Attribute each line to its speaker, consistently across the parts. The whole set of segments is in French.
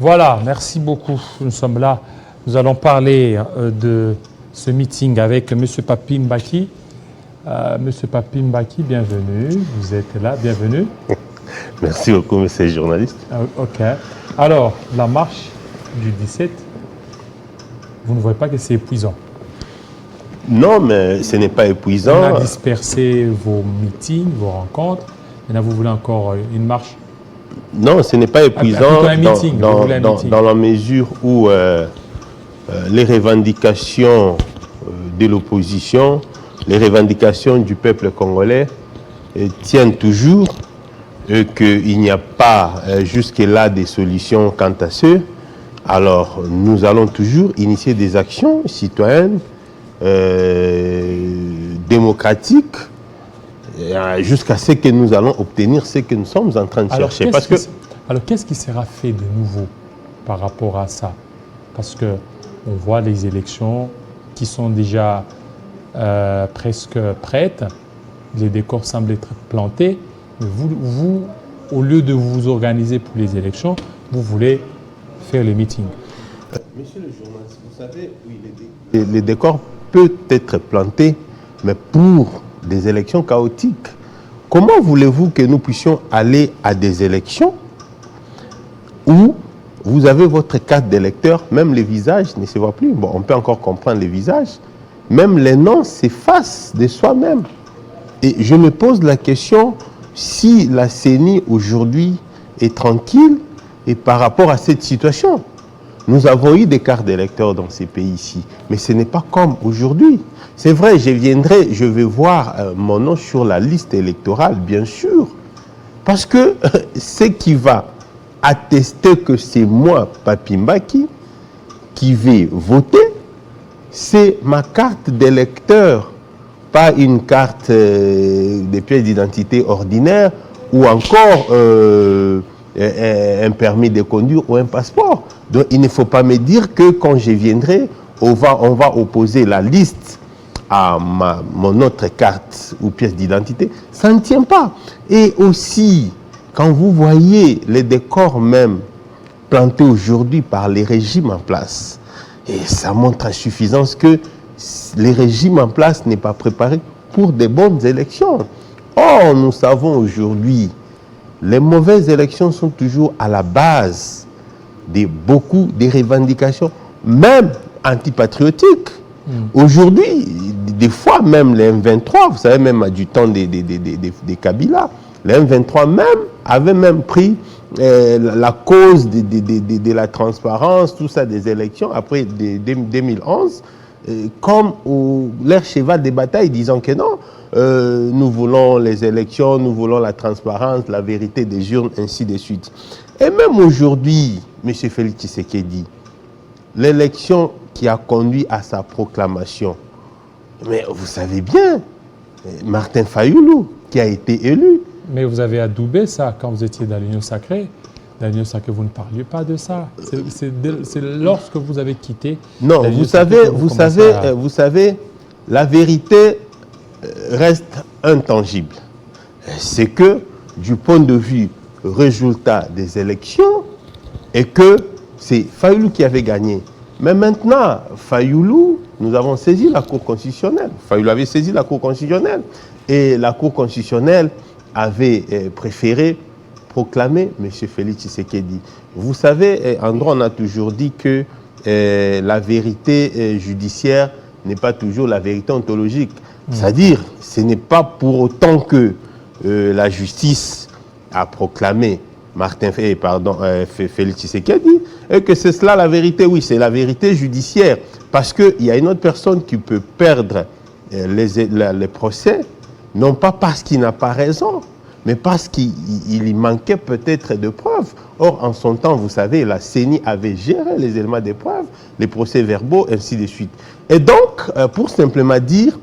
Speaker 1: Voilà, merci beaucoup. Nous sommes là. Nous allons parler de ce meeting avec M. Papi Mbaki. M. Papi Mbaki, bienvenue. Vous êtes là, bienvenue.
Speaker 2: Merci beaucoup, monsieur le journaliste.
Speaker 1: OK. Alors, la marche du 17, vous ne voyez pas que c'est épuisant?
Speaker 2: Non, mais ce n'est pas épuisant.
Speaker 1: On a dispersé vos meetings, vos rencontres. Maintenant, vous voulez encore une marche?
Speaker 2: Non, ce n'est pas épuisant
Speaker 1: un meeting,
Speaker 2: dans la mesure où les revendications de l'opposition, les revendications du peuple congolais tiennent toujours et qu'il n'y a pas jusque-là des solutions quant à ce. Alors, nous allons toujours initier des actions citoyennes, démocratiques, jusqu'à ce que nous allons obtenir ce que nous sommes en train de chercher.
Speaker 1: Alors, qu'est-ce qui sera fait de nouveau par rapport à ça? Parce qu'on voit les élections qui sont déjà presque prêtes, les décors semblent être plantés, mais vous, au lieu de vous organiser pour les élections, vous voulez faire les meetings.
Speaker 2: Monsieur le journaliste, vous savez, oui, les décors peuvent être plantés, mais pour des élections chaotiques. Comment voulez-vous que nous puissions aller à des élections où vous avez votre carte d'électeur, même les visages ne se voient plus. Bon, on peut encore comprendre les visages. Même les noms s'effacent de soi-même. Et je me pose la question, si la CENI aujourd'hui est tranquille et par rapport à cette situation, nous avons eu des cartes d'électeurs dans ces pays-ci, mais ce n'est pas comme aujourd'hui. C'est vrai, je vais voir mon nom sur la liste électorale, bien sûr, parce que ce qui va attester que c'est moi, Papi Mbaki, qui vais voter, c'est ma carte d'électeur, pas une carte de pièce d'identité ordinaire ou encore un permis de conduire ou un passeport. Donc il ne faut pas me dire que quand je viendrai, on va opposer la liste à mon autre carte ou pièce d'identité. Ça ne tient pas. Et aussi, quand vous voyez les décors même plantés aujourd'hui par les régimes en place, et ça montre à suffisance que les régimes en place n'est pas préparé pour des bonnes élections. Or, nous savons aujourd'hui, les mauvaises élections sont toujours à la base de beaucoup des revendications, même antipatriotiques. Aujourd'hui, des fois, même les M23, vous savez, même du temps des Kabila, les M23 même avaient même pris la cause de la transparence, tout ça, des élections, après 2011, comme leur cheval de bataille, disant que non, nous voulons les élections, nous voulons la transparence, la vérité des urnes, ainsi de suite. Et même aujourd'hui, M. Félix Tshisekedi, l'élection qui a conduit à sa proclamation, mais vous savez bien, Martin Fayoulou, qui a été élu.
Speaker 1: Mais vous avez adoubé ça quand vous étiez dans l'Union sacrée. Dans l'Union sacrée, vous ne parliez pas de ça. C'est lorsque vous avez quitté.
Speaker 2: Non, vous savez, la vérité reste intangible. C'est que, du point de vue résultat des élections, et que c'est Fayoulou qui avait gagné. Mais maintenant, Fayoulou, nous avons saisi la Cour constitutionnelle. Fayoulou avait saisi la Cour constitutionnelle. Et la Cour constitutionnelle avait préféré proclamer M. Félix Tshisekedi. Vous savez, en droit, on a toujours dit que la vérité judiciaire n'est pas toujours la vérité ontologique. C'est-à-dire, ce n'est pas pour autant que la justice a proclamé Félix Tshisekedi, et que c'est cela la vérité. Oui, c'est la vérité judiciaire. Parce qu'il y a une autre personne qui peut perdre les procès, non pas parce qu'il n'a pas raison, mais parce qu'il y manquait peut-être de preuves. Or, en son temps, vous savez, la CENI avait géré les éléments de preuves, les procès-verbaux, ainsi de suite. Et donc, pour simplement dire,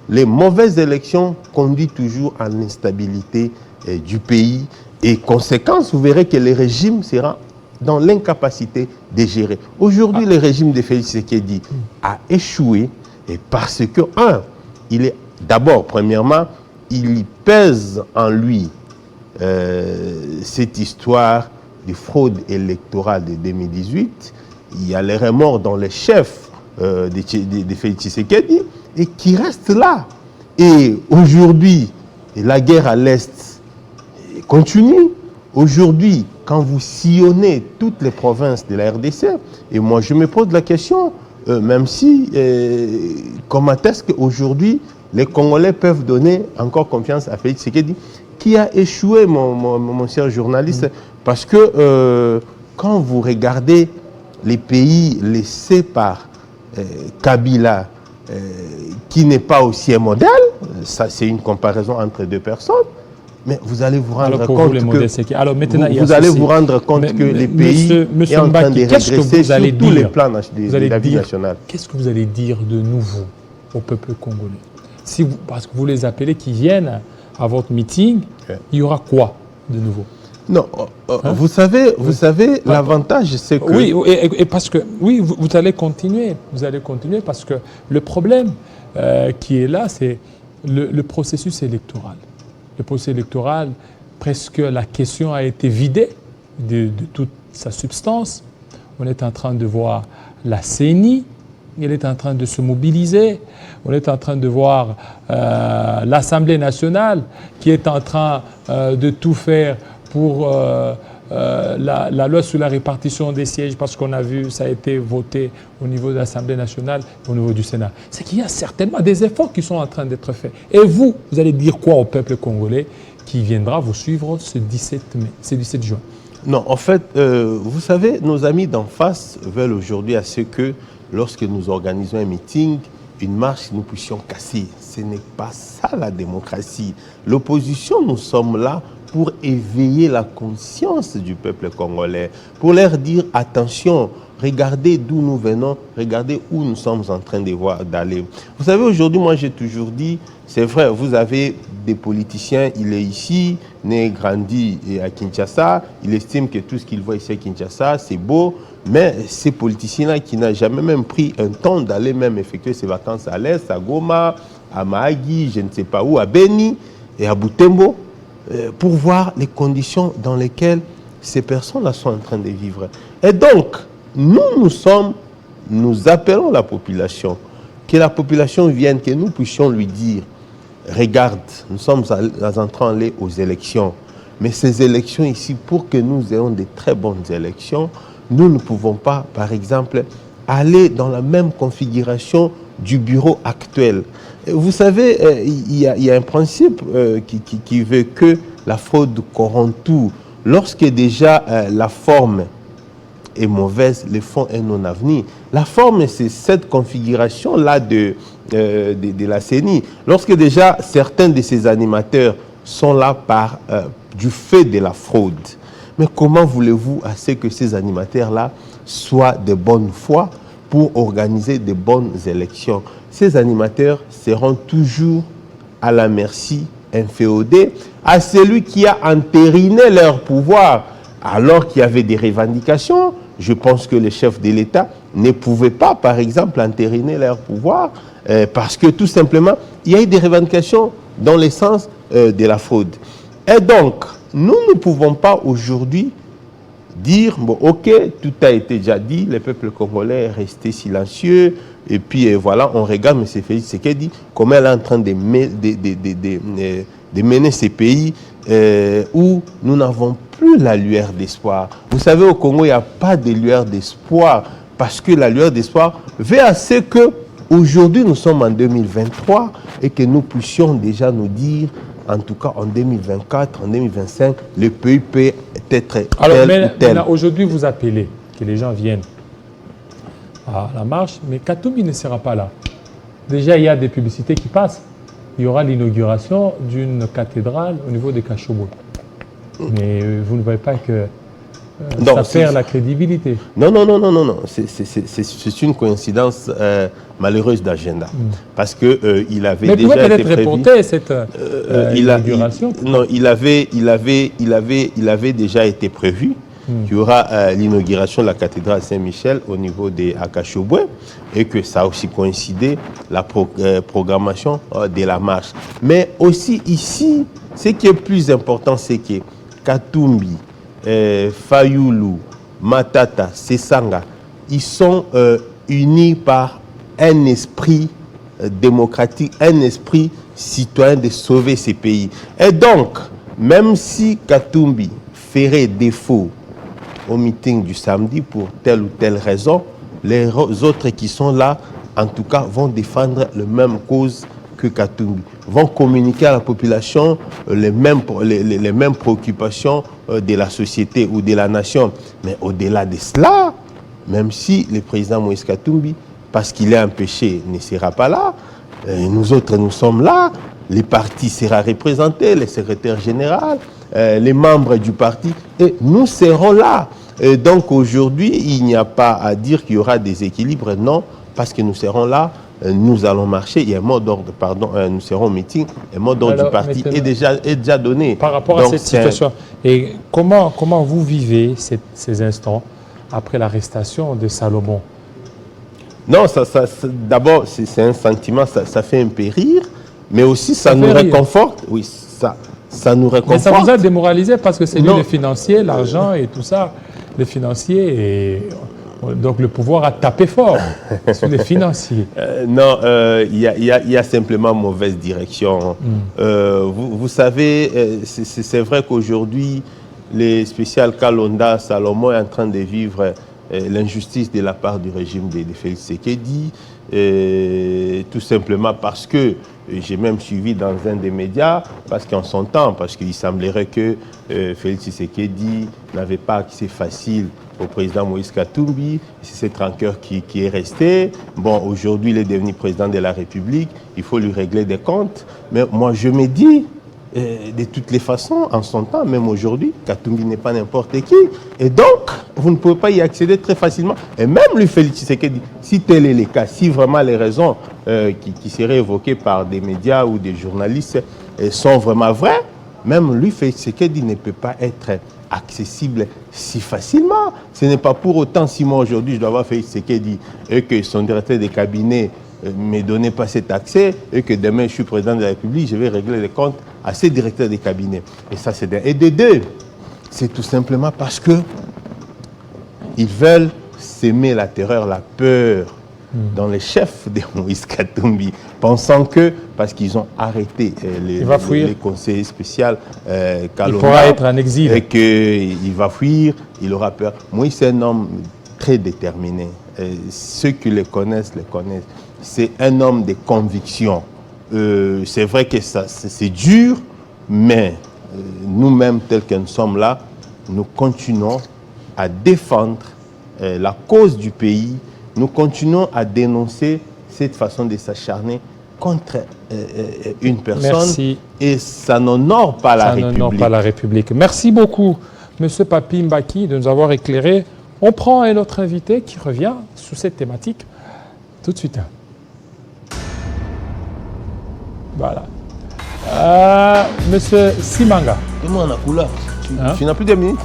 Speaker 2: les mauvaises élections conduisent toujours à l'instabilité du pays. Et conséquence, vous verrez que le régime sera dans l'incapacité de gérer. Aujourd'hui, le régime de Félix Tshisekedi a échoué et parce que, il est d'abord, premièrement, il y pèse en lui cette histoire de fraude électorale de 2018, il y a les remords dans les chefs de Félix Tshisekedi et qui restent là. Et aujourd'hui, la guerre à l'Est continue. Aujourd'hui, quand vous sillonnez toutes les provinces de la RDC, et moi je me pose la question, même si, comment est-ce qu'aujourd'hui, les Congolais peuvent donner encore confiance à Félix Tshisekedi, qui a échoué, mon cher journaliste, parce que quand vous regardez les pays laissés par Kabila, qui n'est pas aussi un modèle, ça c'est une comparaison entre deux personnes, mais vous allez vous rendre compte que
Speaker 1: alors maintenant,
Speaker 2: vous allez vous rendre compte que les pays sont en train de régresser sur tous les plans de la vie nationale.
Speaker 1: Qu'est-ce que vous allez dire de nouveau au peuple congolais? Si vous, parce que vous les appelez qui viennent à votre meeting, il y aura quoi de nouveau?
Speaker 2: Non, vous savez, l'avantage c'est que...
Speaker 1: Oui, et parce que, oui, vous allez continuer parce que le problème qui est là, c'est le processus électoral. Le processus électoral, presque la question a été vidée de toute sa substance. On est en train de voir la CENI, elle est en train de se mobiliser. On est en train de voir l'Assemblée nationale qui est en train de tout faire pour la loi sur la répartition des sièges, parce qu'on a vu, ça a été voté au niveau de l'Assemblée nationale et au niveau du Sénat. C'est qu'il y a certainement des efforts qui sont en train d'être faits. Et vous allez dire quoi au peuple congolais qui viendra vous suivre ce 17 juin?
Speaker 2: Non, en fait, vous savez, nos amis d'en face veulent aujourd'hui à ce que, lorsque nous organisons un meeting, une marche, nous puissions casser. Ce n'est pas ça la démocratie. L'opposition, nous sommes là pour éveiller la conscience du peuple congolais, pour leur dire attention, regardez d'où nous venons, regardez où nous sommes en train d'aller. Vous savez, aujourd'hui, moi j'ai toujours dit, c'est vrai, vous avez des politiciens, il est ici, né, grandi à Kinshasa, il estime que tout ce qu'il voit ici à Kinshasa, c'est beau, mais ces politiciens-là qui n'ont jamais même pris un temps d'aller même effectuer ses vacances à l'Est, à Goma, à Mahagi, je ne sais pas où, à Beni et à Butembo, pour voir les conditions dans lesquelles ces personnes-là sont en train de vivre. Et donc, nous appelons la population, que la population vienne, que nous puissions lui dire, regarde, nous sommes en train d'aller aux élections, mais ces élections ici, pour que nous ayons de très bonnes élections, nous ne pouvons pas, par exemple, aller dans la même configuration du bureau actuel. Vous savez, il y a un principe qui veut que la fraude corrompt tout. Lorsque déjà la forme est mauvaise, le fond est non avenu. La forme, c'est cette configuration-là de la CENI. Lorsque déjà certains de ces animateurs sont là du fait de la fraude. Mais comment voulez-vous à ce que ces animateurs-là soient de bonne foi pour organiser de bonnes élections? Ces animateurs seront toujours à la merci inféodée à celui qui a entériné leur pouvoir. Alors qu'il y avait des revendications, je pense que les chefs de l'État ne pouvaient pas, par exemple, entériner leur pouvoir parce que tout simplement, il y a eu des revendications dans le sens de la fraude. Et donc, nous ne pouvons pas aujourd'hui dire, bon, ok, tout a été déjà dit, le peuple congolais est resté silencieux, et puis voilà, on regarde M. Félix Tshisekedi, comment elle est en train de mener ces pays où nous n'avons plus la lueur d'espoir. Vous savez, au Congo, il n'y a pas de lueur d'espoir, parce que la lueur d'espoir veut à ce que, aujourd'hui, nous sommes en 2023, et que nous puissions déjà nous dire, en tout cas en 2024, en 2025, le pays peut être tel ou tel.
Speaker 1: Aujourd'hui, vous appelez que les gens viennent à la marche, mais Katumbi ne sera pas là. Déjà, il y a des publicités qui passent. Il y aura l'inauguration d'une cathédrale au niveau de Kachobo. Mais vous ne voyez pas que ça perd la crédibilité.
Speaker 2: Non. C'est une coïncidence malheureuse d'agenda. Parce qu'il avait déjà été prévu.
Speaker 1: Reporter cette inauguration.
Speaker 2: Non, il avait déjà été prévu qu'il y aura l'inauguration de la cathédrale Saint-Michel au niveau de Akashobwe et que ça a aussi coïncidé la programmation de la marche. Mais aussi ici, ce qui est plus important, c'est que Katumbi Fayulu, Matata, Sesanga, ils sont unis par un esprit démocratique, un esprit citoyen de sauver ces pays. Et donc, même si Katumbi ferait défaut au meeting du samedi pour telle ou telle raison, les autres qui sont là, en tout cas, vont défendre la même cause que Katumbi, vont communiquer à la population les mêmes préoccupations de la société ou de la nation. Mais au-delà de cela, même si le président Moïse Katumbi, parce qu'il est empêché, ne sera pas là, nous autres, nous sommes là, les partis seront représentés, les secrétaires généraux, les membres du parti, et nous serons là. Et donc aujourd'hui, il n'y a pas à dire qu'il y aura des équilibres, non, parce que nous serons là, nous allons marcher, il y a un mot d'ordre, pardon, nous serons au meeting, un mot d'ordre du parti est déjà donné.
Speaker 1: Par rapport à cette situation, et comment vous vivez ces instants après l'arrestation de Salomon?
Speaker 2: Non, d'abord, c'est un sentiment, ça fait un peu rire, mais aussi ça nous réconforte. Oui, ça nous réconforte.
Speaker 1: Mais ça vous a démoralisé parce que c'est lui le financier, l'argent et tout ça. Les financiers, et donc le pouvoir a tapé fort sur les financiers.
Speaker 2: Non, il y a simplement mauvaise direction. Vous savez, c'est vrai qu'aujourd'hui, les spécial Kalonda, Salomon est en train de vivre l'injustice de la part du régime de Félix Tshisekedi, tout simplement parce que, j'ai même suivi dans un des médias, parce qu'en son temps, parce qu'il semblerait que Félix Tshisekedi n'avait pas accès facile au président Moïse Katumbi, c'est cette rancœur qui est restée. Bon, aujourd'hui, il est devenu président de la République, il faut lui régler des comptes, mais moi je me dis, de toutes les façons, en son temps, même aujourd'hui, Katumbi n'est pas n'importe qui. Et donc, vous ne pouvez pas y accéder très facilement. Et même lui, Félix Tshisekedi, si tel est le cas, si vraiment les raisons qui seraient évoquées par des médias ou des journalistes sont vraiment vraies, même lui, Félix Tshisekedi ne peut pas être accessible si facilement. Ce n'est pas pour autant, si moi aujourd'hui je dois avoir Félix Tshisekedi et que son directeur de cabinet ne me donnait pas cet accès et que demain je suis président de la République, je vais régler les comptes à ces directeurs de cabinet. Et ça, c'est et de deux, c'est tout simplement parce que ils veulent s'aimer la terreur, la peur dans les chefs de Moïse Katumbi, pensant que, parce qu'ils ont arrêté les conseillers spéciaux Kalonda,
Speaker 1: il pourra être en exil.
Speaker 2: Et qu'il va fuir, il aura peur. Moïse, c'est un homme très déterminé. Ceux qui le connaissent, c'est un homme de conviction. C'est vrai que c'est dur, mais nous-mêmes, tels que nous sommes là, nous continuons à défendre la cause du pays, nous continuons à dénoncer cette façon de s'acharner contre une personne.
Speaker 1: Merci.
Speaker 2: Et ça n'honore pas la République. Ça n'honore
Speaker 1: pas la République. Merci beaucoup, M. Papi Mbaki, de nous avoir éclairé. On prend un autre invité qui revient sur cette thématique tout de suite. Voilà. Monsieur Simanga.
Speaker 2: Tu n'as plus de minutes.